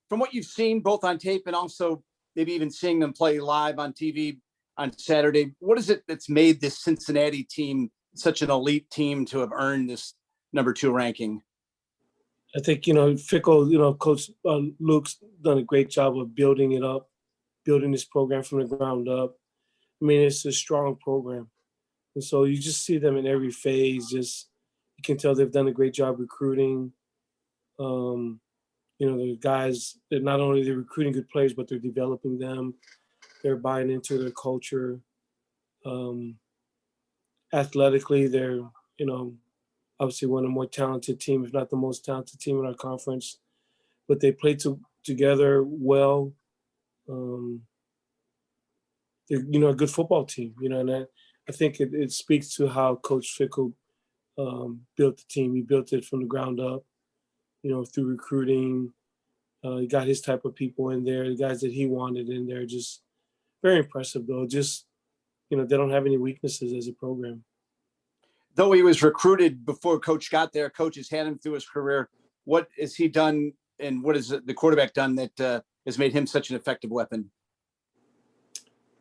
from what you've seen both on tape and also maybe even seeing them play live on TV on Saturday, what is it that's made this Cincinnati team such an elite team to have earned this number 2 ranking? I think, Fickle, Coach Luke's done a great job of building it up, building this program from the ground up. I mean, it's a strong program. And so you just see them in every phase. You can tell they've done a great job recruiting. The guys, they're not only they're recruiting good players, but they're developing them. They're buying into their culture. Athletically, they're, obviously one of the more talented teams, if not the most talented team in our conference. But they play together well. They're a good football team, and I think it speaks to how Coach Fickle built the team. He built it from the ground up, through recruiting. He got his type of people in there, the guys that he wanted in there. Just very impressive, though. Just, they don't have any weaknesses as a program. Though he was recruited before Coach got there, Coach has had him through his career. What has he done and what has the quarterback done that has made him such an effective weapon?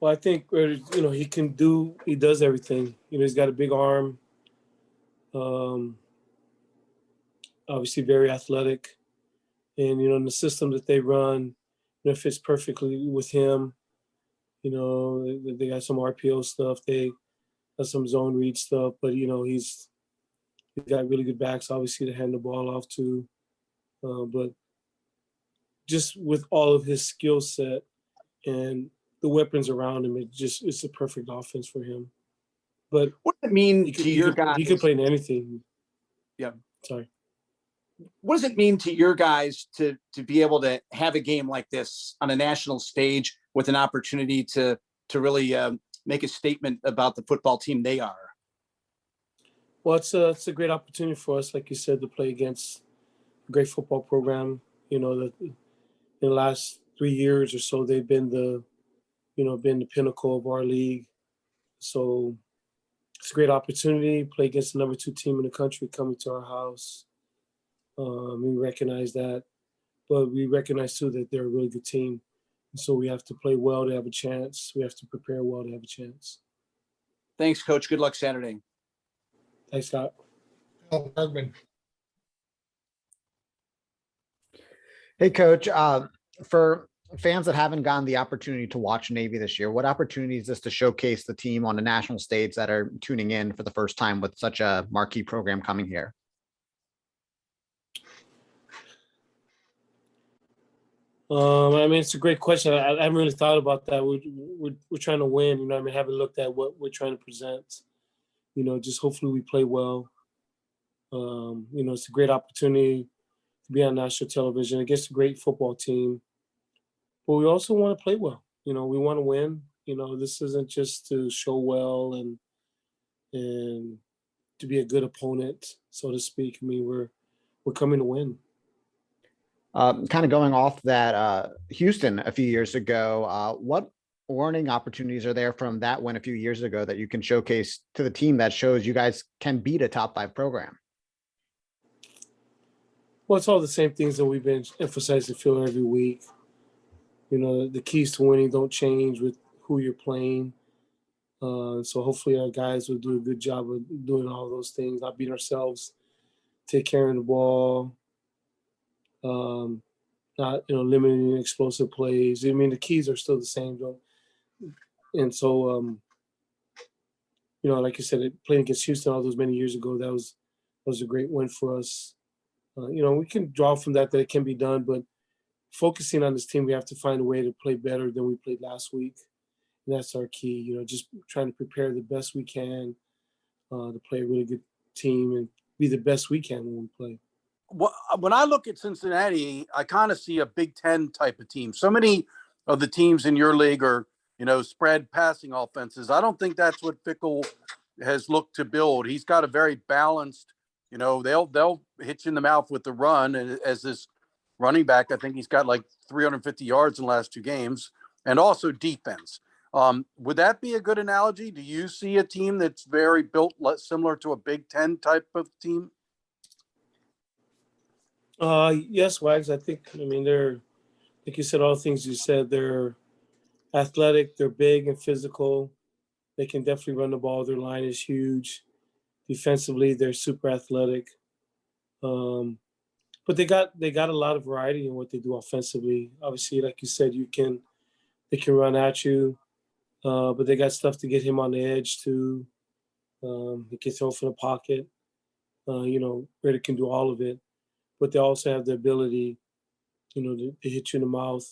Well, I think, he does everything. He's got a big arm, obviously very athletic. And, in the system that they run, it fits perfectly with him. They got some RPO stuff. They got some zone read stuff. But, he's got really good backs, obviously, to hand the ball off to. But just with all of his skill set and the weapons around him, it's a perfect offense for him. But what does it mean to your guys? He could play in anything. Yeah. Sorry. What does it mean to your guys to be able to have a game like this on a national stage with an opportunity to really make a statement about the football team they are? Well, it's a great opportunity for us, like you said, to play against a great football program. In the last 3 years or so, they've been the pinnacle of our league. So it's a great opportunity to play against the number 2 team in the country coming to our house. We recognize that, but we recognize too that they're a really good team. And so we have to play well to have a chance. We have to prepare well to have a chance. Thanks, Coach. Good luck Saturday. Thanks, Scott. Bergman. Hey, Coach. For fans that haven't gotten the opportunity to watch Navy this year, what opportunity is this to showcase the team on a national stage that are tuning in for the first time with such a marquee program coming here? It's a great question. I haven't really thought about that. We're trying to win, haven't looked at what we're trying to present. Just hopefully we play well. It's a great opportunity to be on national television against a great football team. But we also want to play well. We want to win. This isn't just to show well and to be a good opponent, so to speak. We're coming to win. Kind of going off that, Houston a few years ago, what learning opportunities are there from that win a few years ago that you can showcase to the team that shows you guys can beat a top 5 program? Well, it's all the same things that we've been emphasizing every week. The keys to winning don't change with who you're playing. So hopefully our guys will do a good job of doing all those things, not beat ourselves, take care of the ball, not limiting explosive plays. The keys are still the same though. And so like I said, playing against Houston all those many years ago, that was a great win for us. We can draw from that it can be done, but focusing on this team, we have to find a way to play better than we played last week. And that's our key, just trying to prepare the best we can to play a really good team and be the best we can when we play. Well, when I look at Cincinnati, I kind of see a Big Ten type of team. So many of the teams in your league are, spread passing offenses. I don't think that's what Fickle has looked to build. He's got a very balanced, they'll hit you in the mouth with the run. And as this running back, I think he's got like 350 yards in the last 2 games, and also defense. Would that be a good analogy? Do you see a team that's very built similar to a Big Ten type of team? Yes, Wags. I think, they're like you said, all the things you said, they're athletic, they're big and physical. They can definitely run the ball. Their line is huge. Defensively, they're super athletic. But they got a lot of variety in what they do offensively. Obviously, like you said, they can run at you, but they got stuff to get him on the edge too. He can throw from the pocket. Ritter can do all of it, but they also have the ability, to hit you in the mouth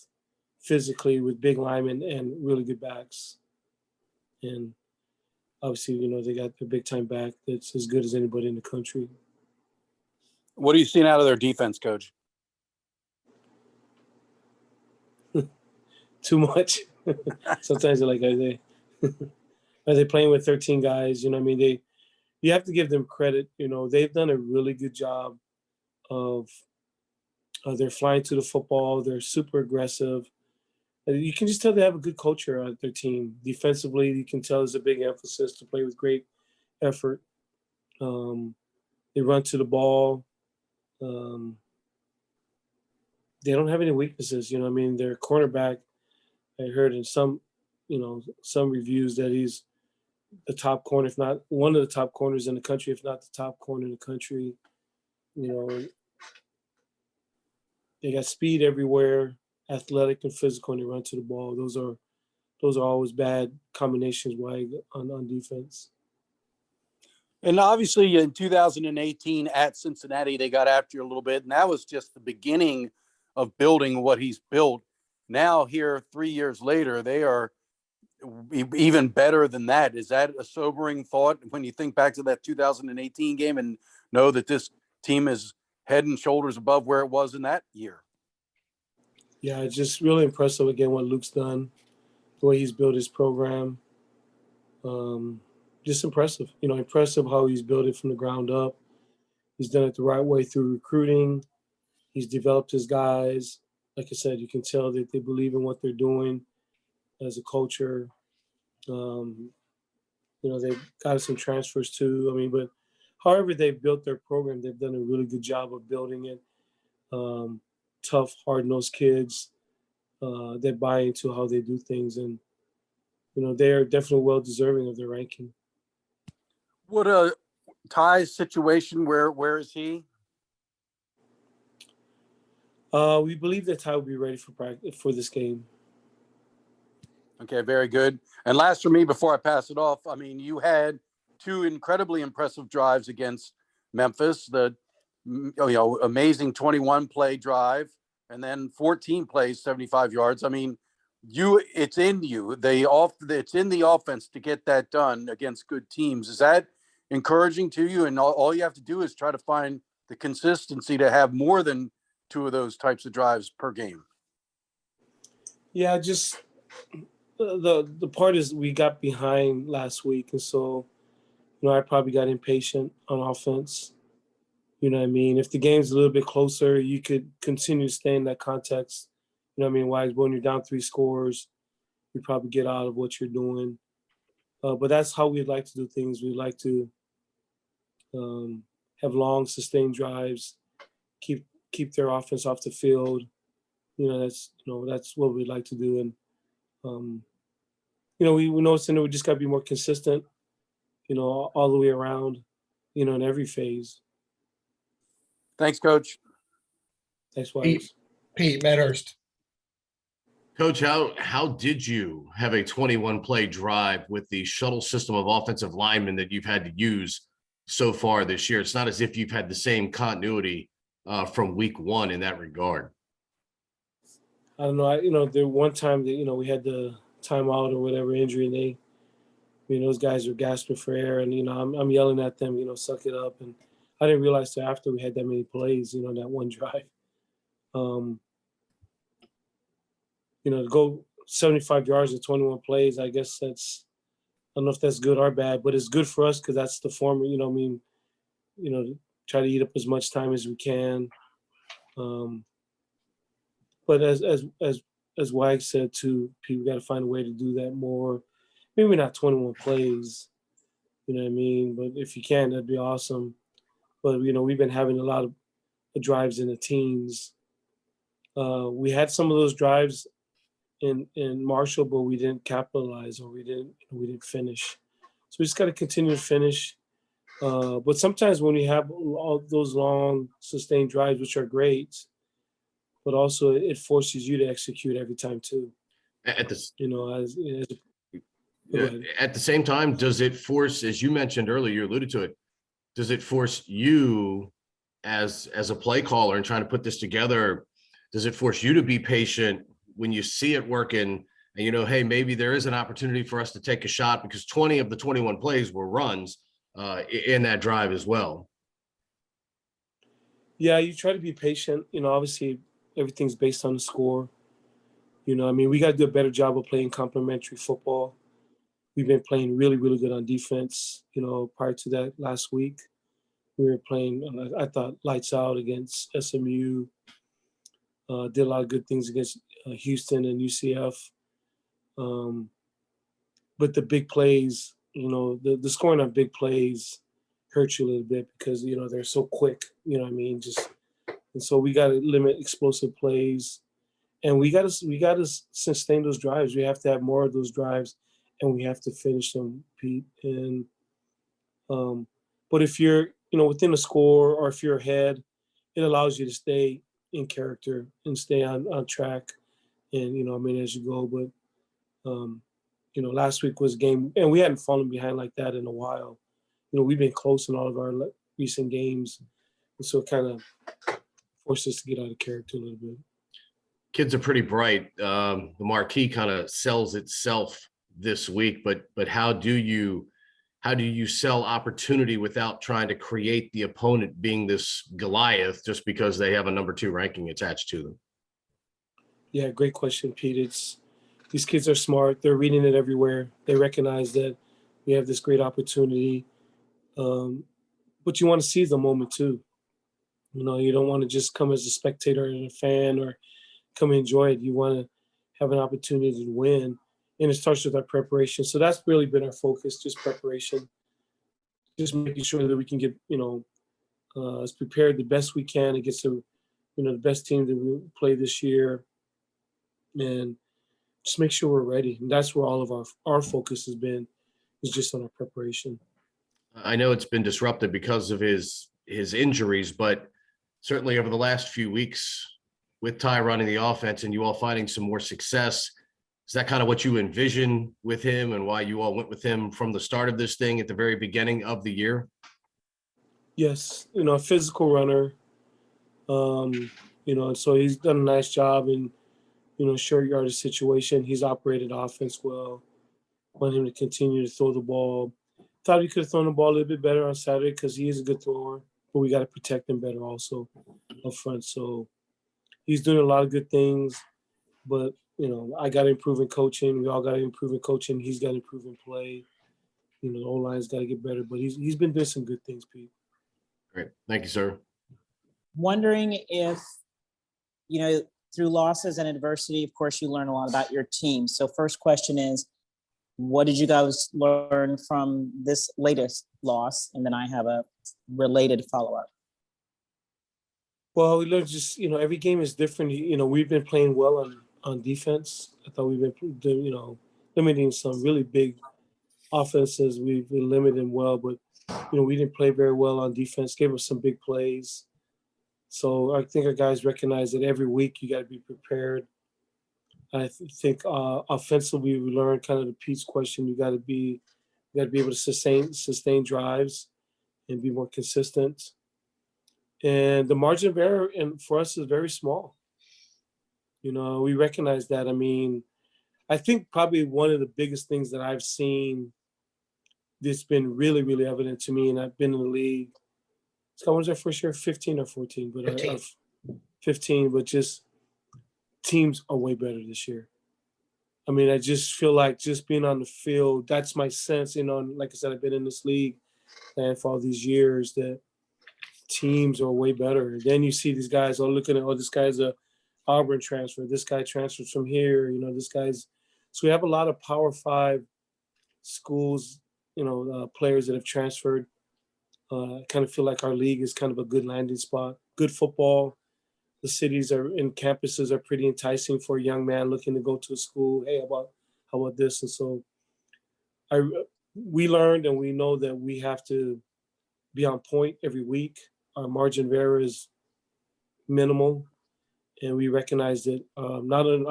physically with big linemen and really good backs. And obviously, they got a big time back that's as good as anybody in the country. What are you seeing out of their defense, Coach? Too much. Sometimes they're like, are they playing with 13 guys? You have to give them credit. They've done a really good job of they're flying to the football. They're super aggressive. You can just tell they have a good culture at their team. Defensively, you can tell there's a big emphasis to play with great effort. They run to the ball. They don't have any weaknesses. Their cornerback, I heard in some reviews that he's the top corner, if not one of the top corners in the country, if not the top corner in the country. They got speed everywhere, athletic and physical, and they run to the ball. Those are always bad combinations on defense. And obviously in 2018 at Cincinnati, they got after you a little bit, and that was just the beginning of building what he's built. Now here, 3 years later, they are even better than that. Is that a sobering thought when you think back to that 2018 game and know that this team is head and shoulders above where it was in that year? Yeah, it's just really impressive, again, what Luke's done, the way he's built his program. Just impressive. Impressive how he's built it from the ground up. He's done it the right way through recruiting. He's developed his guys. Like I said, you can tell that they believe in what they're doing as a culture. They've got some transfers too. But however they've built their program, they've done a really good job of building it. Tough, hard-nosed kids that buy into how they do things. And, they are definitely well-deserving of their ranking. What a Ty's situation, where is he? We believe that Ty will be ready for practice for this game. Okay, very good. And last for me, before I pass it off, you had two incredibly impressive drives against Memphis. The amazing 21 play drive, and then 14 plays, 75 yards. It's in you. It's in the offense to get that done against good teams. Is that encouraging to you? And all you have to do is try to find the consistency to have more than two of those types of drives per game. Yeah, just the part is we got behind last week, and so I probably got impatient on offense. If the game's a little bit closer, you could continue to stay in that context. Why when you're down 3 scores, you probably get out of what you're doing. But that's how we'd like to do things. We'd like to have long, sustained drives, keep their offense off the field. That's what we'd like to do. And we noticed we just got to be more consistent. All the way around. In every phase. Thanks, Coach. Thanks, Wise. Pete Medhurst. Coach, how did you have a 21 play drive with the shuttle system of offensive linemen that you've had to use so far this year? It's not as if you've had the same continuity from week one in that regard. I don't know. There one time that we had the timeout or whatever injury, and those guys were gasping for air, and I'm yelling at them, suck it up, and I didn't realize till after we had that many plays, that one drive. To go 75 yards in 21 plays, I guess I don't know if that's good or bad, but it's good for us because that's the form, try to eat up as much time as we can. But as Wag said too, people got to find a way to do that more. Maybe not 21 plays, but if you can, that'd be awesome. But, we've been having a lot of drives in the teens. We had some of those drives in Marshall, but we didn't capitalize, or we didn't finish. So we just got to continue to finish. But sometimes when you have all those long sustained drives, which are great, but also it forces you to execute every time too. At this, at the same time, does it force, as you mentioned earlier, you alluded to it, does it force you as a play caller and trying to put this together? Does it force you to be patient when you see it working and hey, maybe there is an opportunity for us to take a shot, because 20 of the 21 plays were runs in that drive as well? Yeah, you try to be patient. Obviously everything's based on the score. We got to do a better job of playing complementary football. We've been playing really, really good on defense. Prior to that last week, we were playing, I thought, lights out against SMU. Did a lot of good things against Houston and UCF. But the big plays, the scoring on big plays hurts you a little bit because, they're so quick, and so we got to limit explosive plays, and we got to sustain those drives. We have to have more of those drives, and we have to finish them, Pete. And, but if you're, within a score, or if you're ahead, it allows you to stay in character and stay on track. And, as you go, but, last week was a game, and we hadn't fallen behind like that in a while. We've been close in all of our recent games, and so it kind of forced us to get out of character a little bit. Kids are pretty bright. The marquee kind of sells itself this week, but how do you sell opportunity without trying to create the opponent being this Goliath just because they have a number 2 ranking attached to them? Yeah, great question, Pete. These kids are smart. They're reading it everywhere. They recognize that we have this great opportunity. But you want to seize the moment too. You don't want to just come as a spectator and a fan or come enjoy it. You want to have an opportunity to win. And it starts with our preparation. So that's really been our focus, just preparation. Just making sure that we can get, as prepared the best we can against the best team that we play this year. And just make sure we're ready. And that's where all of our focus has been, is just on our preparation. I know it's been disrupted because of his injuries, but certainly over the last few weeks with Ty running the offense and you all finding some more success, is that kind of what you envision with him and why you all went with him from the start of this thing at the very beginning of the year? Yes, a physical runner, and so he's done a nice job in, short yardage situation. He's operated offense well. Want him to continue to throw the ball. Thought he could have thrown the ball a little bit better on Saturday because he is a good thrower, but we got to protect him better also up front. So he's doing a lot of good things, but, I got to improve in coaching. We all got to improve in coaching. He's got to improve in play. The O-line's got to get better, but he's been doing some good things, Pete. Great. Thank you, sir. Wondering if, through losses and adversity, of course, you learn a lot about your team. So first question is, what did you guys learn from this latest loss? And then I have a related follow-up. Well, we learned just, every game is different. We've been playing well on defense. I thought we've been, limiting some really big offenses. We've been limiting well, but, we didn't play very well on defense, gave us some big plays. So I think our guys recognize that every week you got to be prepared. I think offensively we learned, kind of to Pete's question, you got to be able to sustain drives and be more consistent. And the margin of error for us is very small. We recognize that. I think probably one of the biggest things that I've seen that's been really, really evident to me, and I've been in the league. Scott, when was our first year? 15 or 14? But 15. 15, but just teams are way better this year. I just feel like just being on the field, that's my sense. Like I said, I've been in this league and for all these years that teams are way better. And then you see these guys all looking at, this guy's a Auburn transfer. This guy transfers from here. So we have a lot of Power 5 schools, players that have transferred. I kind of feel like our league is kind of a good landing spot, good football, the cities are and campuses are pretty enticing for a young man looking to go to a school. Hey, how about this? And so we learned and we know that we have to be on point every week. Our margin of error is minimal, and we recognize that our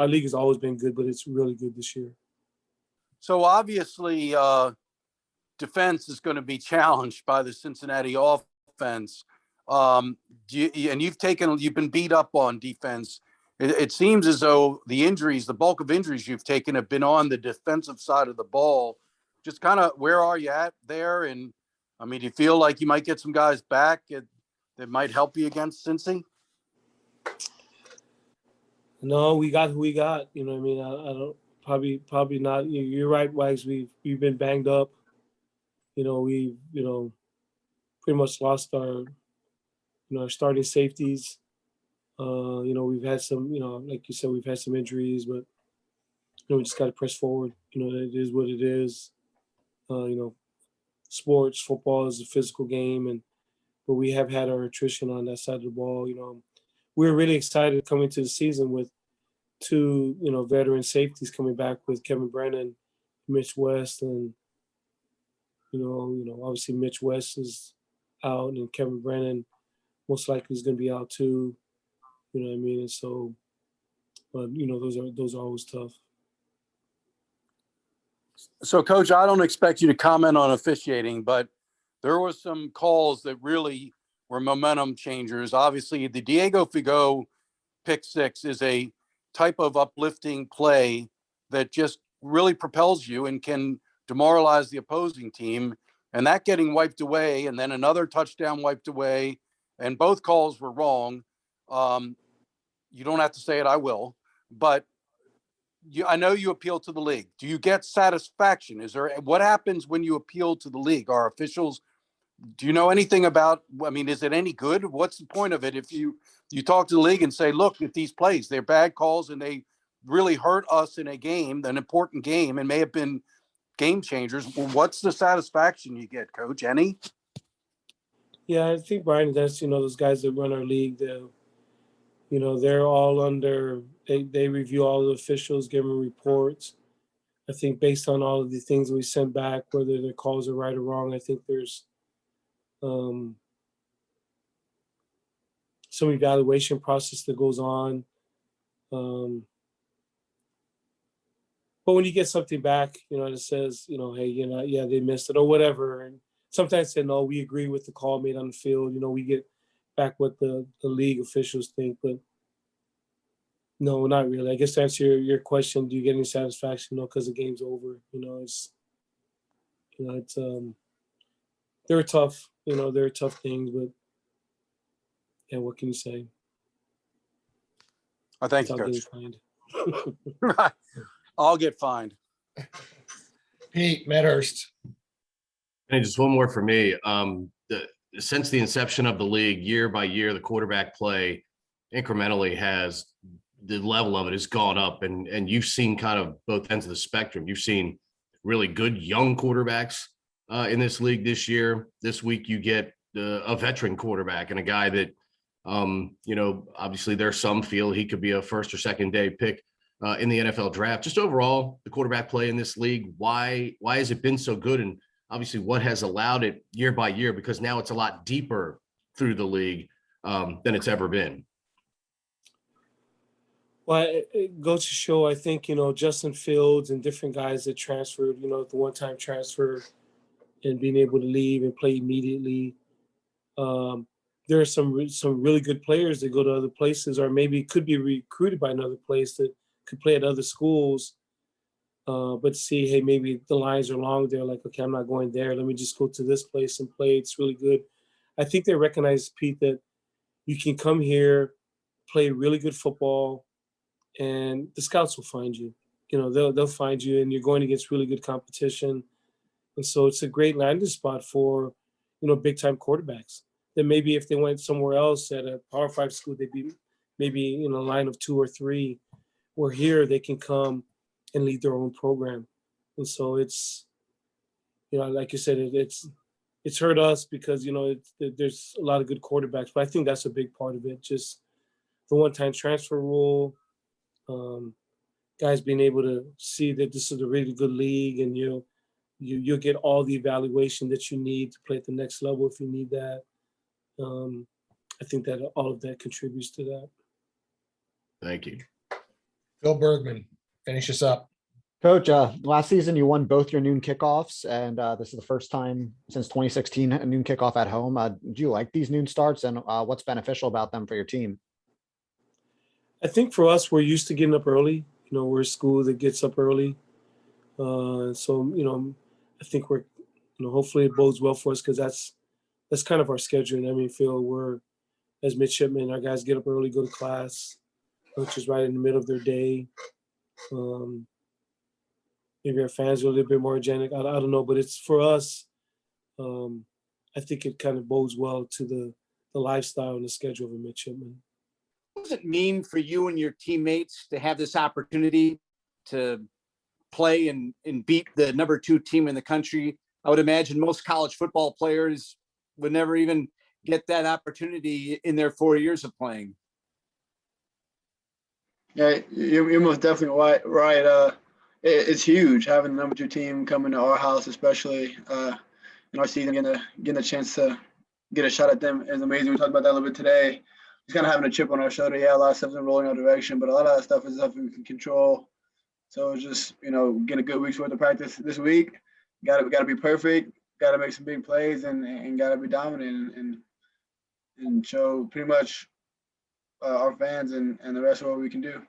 league has always been good, but it's really good this year. So obviously, defense is going to be challenged by the Cincinnati offense. And you've been beat up on defense. It seems as though the bulk of injuries you've taken have been on the defensive side of the ball. Just kind of where are you at there? And I mean, do you feel like you might get some guys back that might help you against Cincy? No, we got who we got. You know what I mean? I don't probably not. You're right, Wags. We've been banged up. We've pretty much lost our starting safeties. We've had some, like you said, we've had some injuries, but we just got to press forward. It is what it is. Sports, football is a physical game, but we have had our attrition on that side of the ball. We're really excited coming to the season with two, veteran safeties coming back with Kevin Brennan, Mitch West, and obviously Mitch West is out, and Kevin Brennan most likely is going to be out too. You know what I mean? And so, but those are always tough. So, Coach, I don't expect you to comment on officiating, but there were some calls that really were momentum changers. Obviously, the Diego Figo pick six is a type of uplifting play that just really propels you and can demoralize the opposing team. And that getting wiped away, and then another touchdown wiped away, and both calls were wrong. You don't have to say it, I will. But I know you appeal to the league. Do you get satisfaction? What happens when you appeal to the league? Are officials, do you know anything about, is it any good? What's the point of it? If you talk to the league and say, look, at these plays, they're bad calls and they really hurt us in a game, an important game, and may have been game changers. Well, what's the satisfaction you get, Coach? Any? Yeah, I think, Brian, that's, those guys that run our league, they're all under, they review all the officials, give them reports. I think based on all of the things we send back, whether the calls are right or wrong, I think there's some evaluation process that goes on. But when you get something back, that says, hey, they missed it or whatever. And sometimes say, no, we agree with the call made on the field. We get back what the league officials think, but no, not really. I guess to answer your question, do you get any satisfaction? No, because the game's over. They're tough. They're tough things, but yeah, what can you say? Thank you, Coach. I'll get fined. Pete Medhurst. And just one more for me. Since the inception of the league, year by year, the quarterback play incrementally the level of it has gone up, and you've seen kind of both ends of the spectrum. You've seen really good young quarterbacks in this league this year. This week you get a veteran quarterback and a guy that, obviously there's some feel he could be a first or second day pick in the NFL draft. Just overall, the quarterback play in this league, why has it been so good? And obviously what has allowed it year by year, because now it's a lot deeper through the league than it's ever been. Well, it goes to show, I think, Justin Fields and different guys that transferred, the one-time transfer and being able to leave and play immediately. There are some really good players that go to other places or maybe could be recruited by another place that could play at other schools. But see, hey, maybe the lines are long. They're like, okay, I'm not going there. Let me just go to this place and play. It's really good. I think they recognize, Pete, that you can come here, play really good football, and the scouts will find you. They'll find you, and you're going against really good competition. And so it's a great landing spot for, big time quarterbacks. Then maybe if they went somewhere else at a Power 5 school, they'd be maybe in a line of 2 or 3. Where here they can come and lead their own program. And so it's, like you said, it's hurt us because, there's a lot of good quarterbacks, but I think that's a big part of it. Just the one-time transfer rule, guys being able to see that this is a really good league, and you'll get all the evaluation that you need to play at the next level if you need that. I think that all of that contributes to that. Thank you. Phil Bergman, finish us up. Coach, last season you won both your noon kickoffs, and this is the first time since 2016 a noon kickoff at home. Do you like these noon starts, and what's beneficial about them for your team? I think for us, we're used to getting up early. We're a school that gets up early. So, I think we're, hopefully it bodes well for us, because that's kind of our schedule. I mean, Phil, we're, as midshipmen, our guys get up early, go to class, which is right in the middle of their day. Maybe our fans are a little bit more energetic. I don't know, but it's for us. I think it kind of bodes well to the lifestyle and the schedule of a midshipman. What does it mean for you and your teammates to have this opportunity to play and beat the number 2 team in the country? I would imagine most college football players would never even get that opportunity in their 4 years of playing. Yeah, you're most definitely right. It's huge having the number 2 team come into our house, especially in our season. Getting a chance to get a shot at them is amazing. We talked about that a little bit today. Just kind of having a chip on our shoulder. Yeah, a lot of stuff's been rolling our direction, but a lot of that stuff is stuff we can control. So it's just getting a good week's worth of practice this week. Got to be perfect. Got to make some big plays and got to be dominant and show pretty much our fans and the rest of what we can do.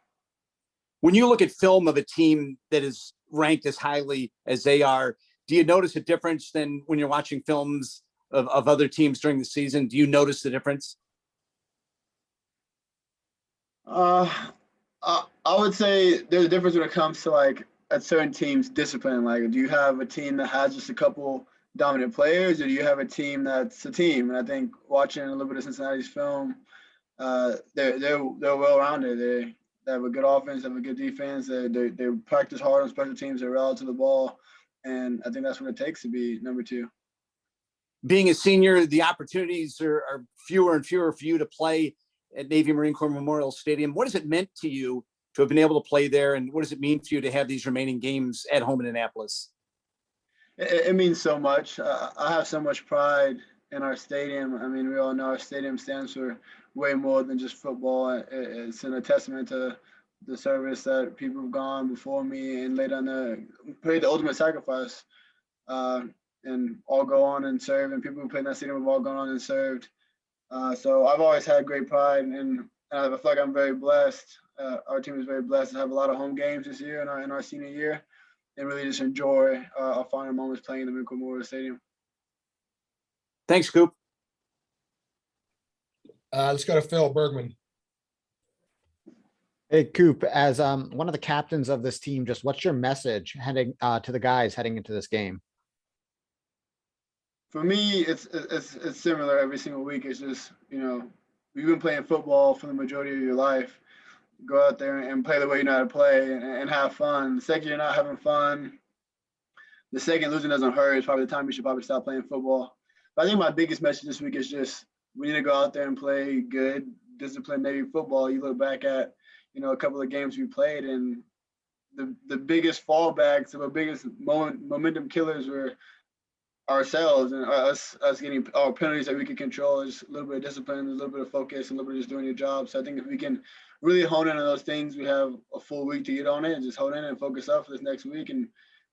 When you look at film of a team that is ranked as highly as they are, do you notice a difference than when you're watching films of other teams during the season? Do you notice the difference? I would say there's a difference when it comes to like at certain teams' discipline. Like, do you have a team that has just a couple dominant players, or do you have a team that's a team? And I think watching a little bit of Cincinnati's film, they're well-rounded. They have a good offense, they have a good defense. They practice hard on special teams. They're rallied to the ball, and I think that's what it takes to be number 2. Being a senior, the opportunities are fewer and fewer for you to play at Navy Marine Corps Memorial Stadium. What has it meant to you to have been able to play there, and what does it mean for you to have these remaining games at home in Annapolis? It means so much. I have so much pride in our stadium. I mean, we all know our stadium stands for way more than just football. It's a testament to the service that people have gone before me and paid the ultimate sacrifice, and all go on and serve. And people who play in that stadium have all gone on and served. So I've always had great pride, and I feel like I'm very blessed. Our team is very blessed to have a lot of home games this year in our senior year, and really just enjoy our final moments playing in the Marine Corps Memorial Stadium. Thanks, Coop. Let's go to Phil Bergman. Hey, Coop, as one of the captains of this team, just what's your message heading to the guys heading into this game? For me, it's similar every single week. It's just, you've been playing football for the majority of your life. Go out there and play the way you know how to play and have fun. The second you're not having fun, the second losing doesn't hurt, is probably the time you should probably stop playing football. But I think my biggest message this week is just we need to go out there and play good, disciplined Navy football. You look back at, a couple of games we played, and the biggest fallbacks, the biggest momentum killers were ourselves and us getting our penalties that we could control. Is a little bit of discipline, a little bit of focus, a little bit of just doing your job. So I think if we can really hone in on those things, we have a full week to get on it and just hone in and focus up for this next week and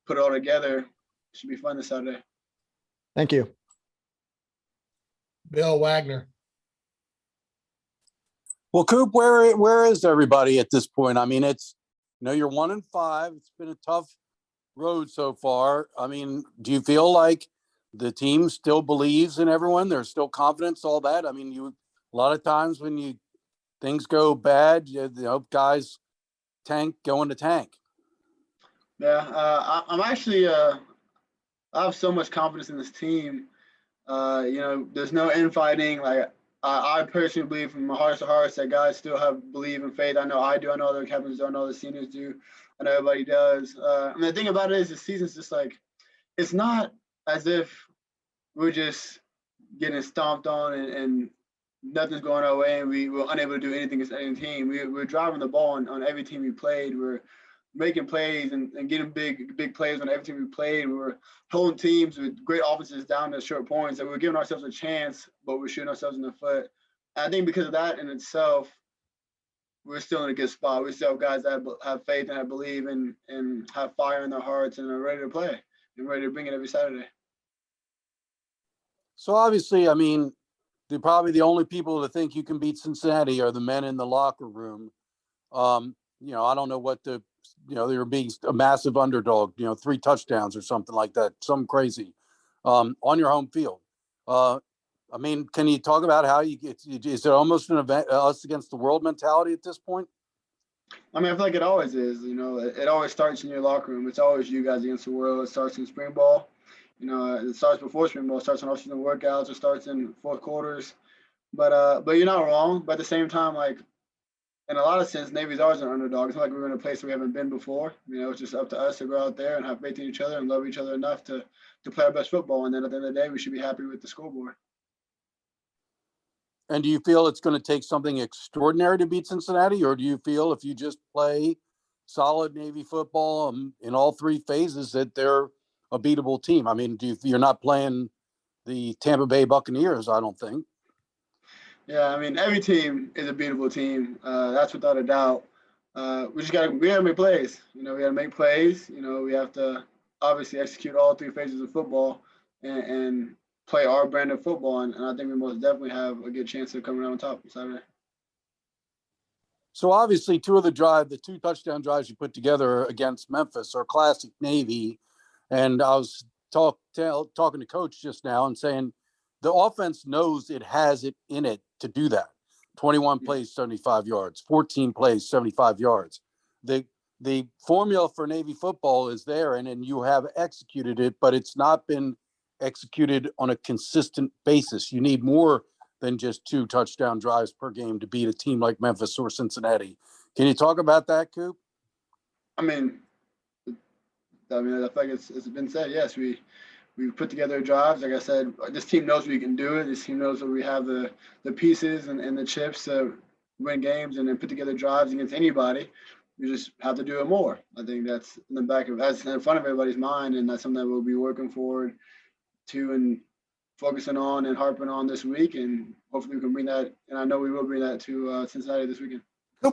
put it all together. It should be fun this Saturday. Thank you. Bill Wagner. Well, Coop, where is everybody at this point? I mean, you're 1-5. It's been a tough road so far. I mean, do you feel like the team still believes in everyone? There's still confidence, all that? I mean, a lot of times when things go bad, guys go into tank. Yeah, I'm actually I have so much confidence in this team. There's no infighting. Like I personally believe from my heart to heart that guys still believe in faith. I know I do. I know other captains do. I know the seniors do. I know everybody does. And the thing about it is the season's just like, it's not as if we're just getting stomped on and nothing's going our way and we were unable to do anything against any team. We're driving the ball on every team we played. We're making plays and getting big plays on every team we played. We were holding teams with great offenses down to short points, and we were giving ourselves a chance, but we're shooting ourselves in the foot. And I think because of that in itself, we're still in a good spot. We still have guys that have faith and have believe and have fire in their hearts and are ready to play and ready to bring it every Saturday. So obviously, I mean, probably the only people that think you can beat Cincinnati are the men in the locker room. You know, I don't know what they were being a massive underdog, 3 touchdowns or something like that, something crazy, on your home field. I mean, can you talk about how is it almost an event, us against the world mentality at this point? I mean, I feel like it always is. It always starts in your locker room. It's always you guys against the world. It starts in spring ball. It starts before spring ball. It starts in off-season workouts. It starts in fourth quarters. But you're not wrong. But at the same time, like in a lot of sense, Navy's always an underdog. It's not like we're in a place we haven't been before. It's just up to us to go out there and have faith in each other and love each other enough to play our best football. And then at the end of the day, we should be happy with the scoreboard. And do you feel it's going to take something extraordinary to beat Cincinnati, or do you feel if you just play solid Navy football in all 3 phases that they're a beatable team? I mean, you're not playing the Tampa Bay Buccaneers, I don't think. Yeah, I mean, every team is a beatable team. That's without a doubt. We gotta make plays. We gotta make plays. We have to obviously execute all 3 phases of football and play our brand of football. And I think we most definitely have a good chance of coming out on top on Saturday. So obviously 2 of the 2 touchdown drives you put together against Memphis are classic Navy. And I was talking to Coach just now and saying the offense knows it has it in it to do that. 21 plays, 75 yards, 14 plays, 75 yards. The formula for Navy football is there, and you have executed it, but it's not been executed on a consistent basis. You need more than just 2 touchdown drives per game to beat a team like Memphis or Cincinnati. Can you talk about that, Coop? I feel like it's been said. Yes, we put together drives. Like I said, this team knows we can do it. This team knows that we have the pieces and the chips to win games and then put together drives against anybody. We just have to do it more. I think that's that's in front of everybody's mind, and that's something that we'll be working forward to and focusing on and harping on this week. And hopefully we can bring that, and I know we will bring that to Cincinnati this weekend.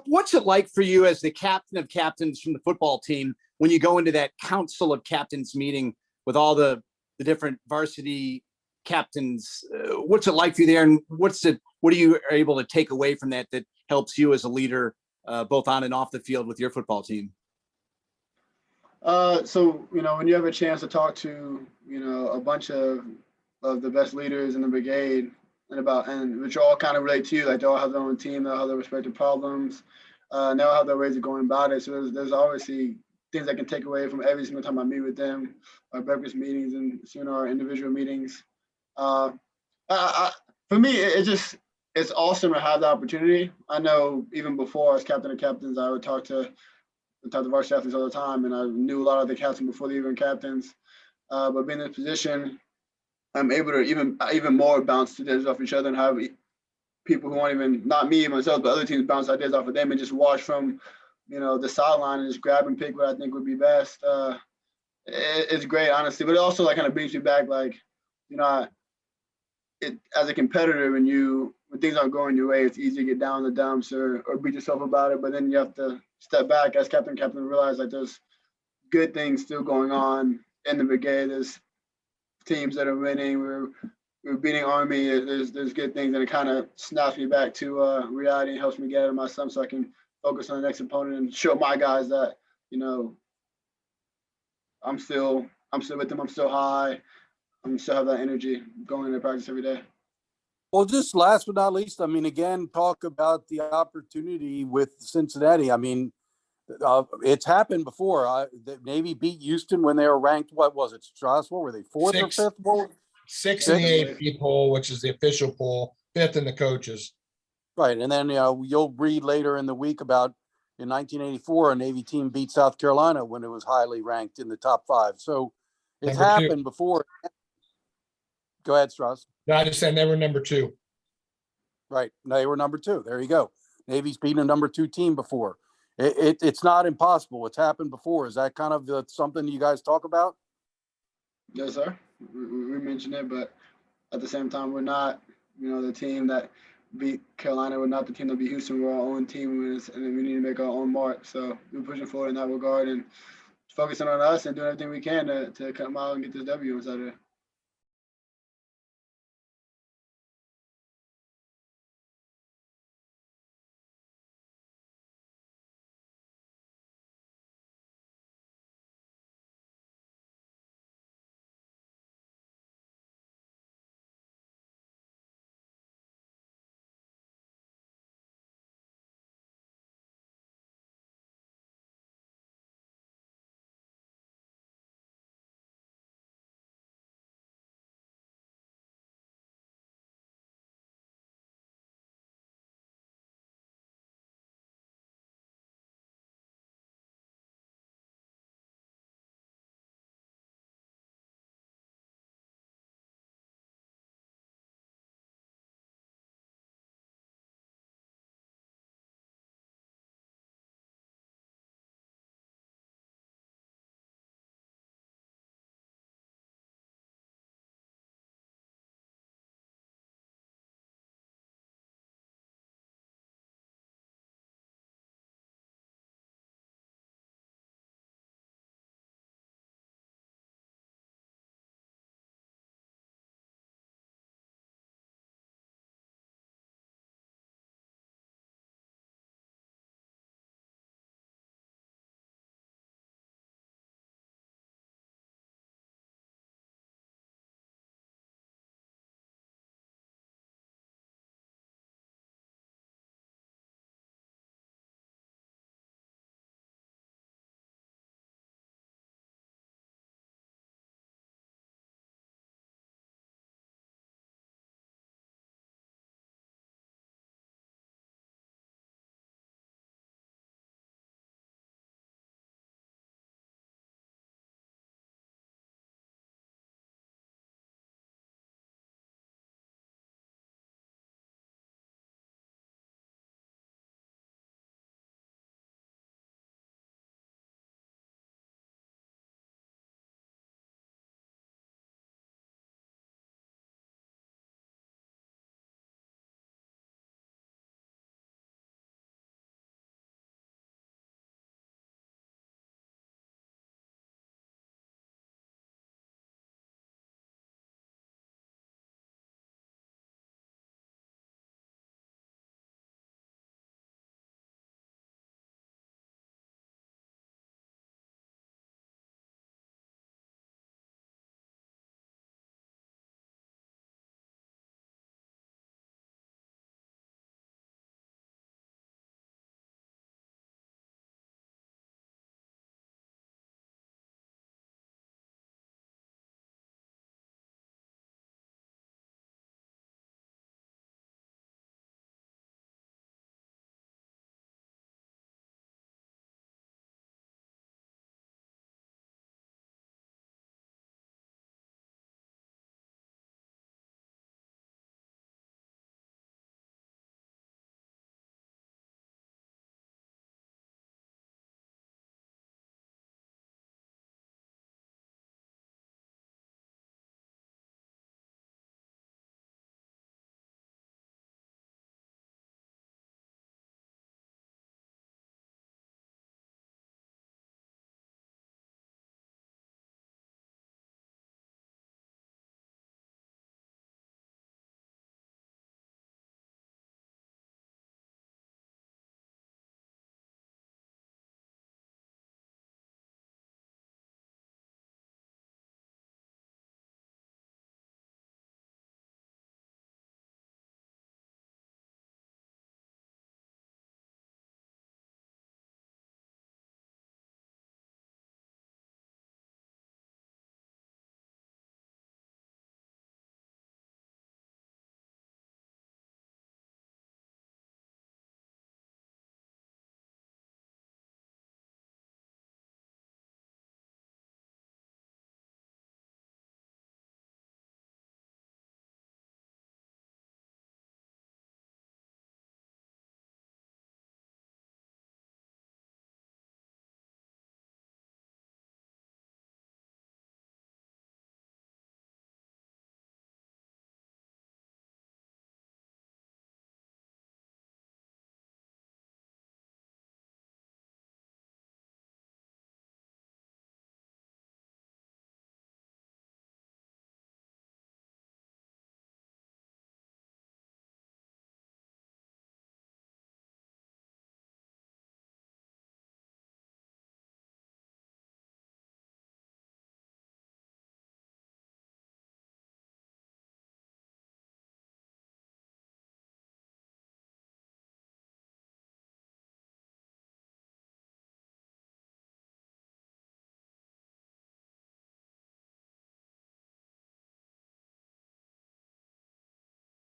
What's it like for you as the captain of captains from the football team when you go into that council of captains meeting with all the different varsity captains? What's it like for you there, and what are you able to take away from that helps you as a leader, both on and off the field with your football team? So when you have a chance to talk to a bunch of the best leaders in the brigade and which all kind of relate to you, like they all have their own team, they all have their respective problems, and they all have their ways of going about it. So there's obviously things I can take away from every single time I meet with them, our breakfast meetings and our individual meetings. For me, it's awesome to have the opportunity. I know even before I was captain of captains, I would talk to varsity athletes all the time, and I knew a lot of the captains before they even captains. But being in this position, I'm able to even more bounce ideas off each other and have people who aren't even, not me myself, but other teams bounce ideas off of them and just watch from the sideline and just grab and pick what I think would be best. It's great, honestly, but it also kind of brings you back, as a competitor, when things aren't going your way, it's easy to get down in the dumps or beat yourself about it. But then you have to step back as captain and realize there's good things still going on in the brigade. There's teams that are winning. We're beating Army. There's good things, and it kind of snaps me back to reality and helps me get out of my slump so I can focus on the next opponent and show my guys that I'm still with them. I'm still high. I'm still have that energy going into practice every day. Well, just last but not least, I mean, again, talk about the opportunity with Cincinnati. I mean, it's happened before. The Navy beat Houston when they were ranked. What was it, Strauss? What were they, 4th or 5th? 6 in the AP poll, which is the official poll, 5th in the coaches. Right, and then you'll read later in the week about in 1984 a Navy team beat South Carolina when it was highly ranked in the top 5. So it's happened before. Go ahead, Strauss. No, I just said they were number 2. Right. They were number 2. There you go. Navy's beaten a number 2 team before. It's not impossible. It's happened before. Is that kind of something you guys talk about? Yes, sir. We mentioned it, but at the same time, we're not, the team that beat Carolina. We're not the team that beat Houston. We're our own team, and we need to make our own mark. So we're pushing forward in that regard and focusing on us and doing everything we can to come out and get this W on Saturday.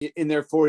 in there for you.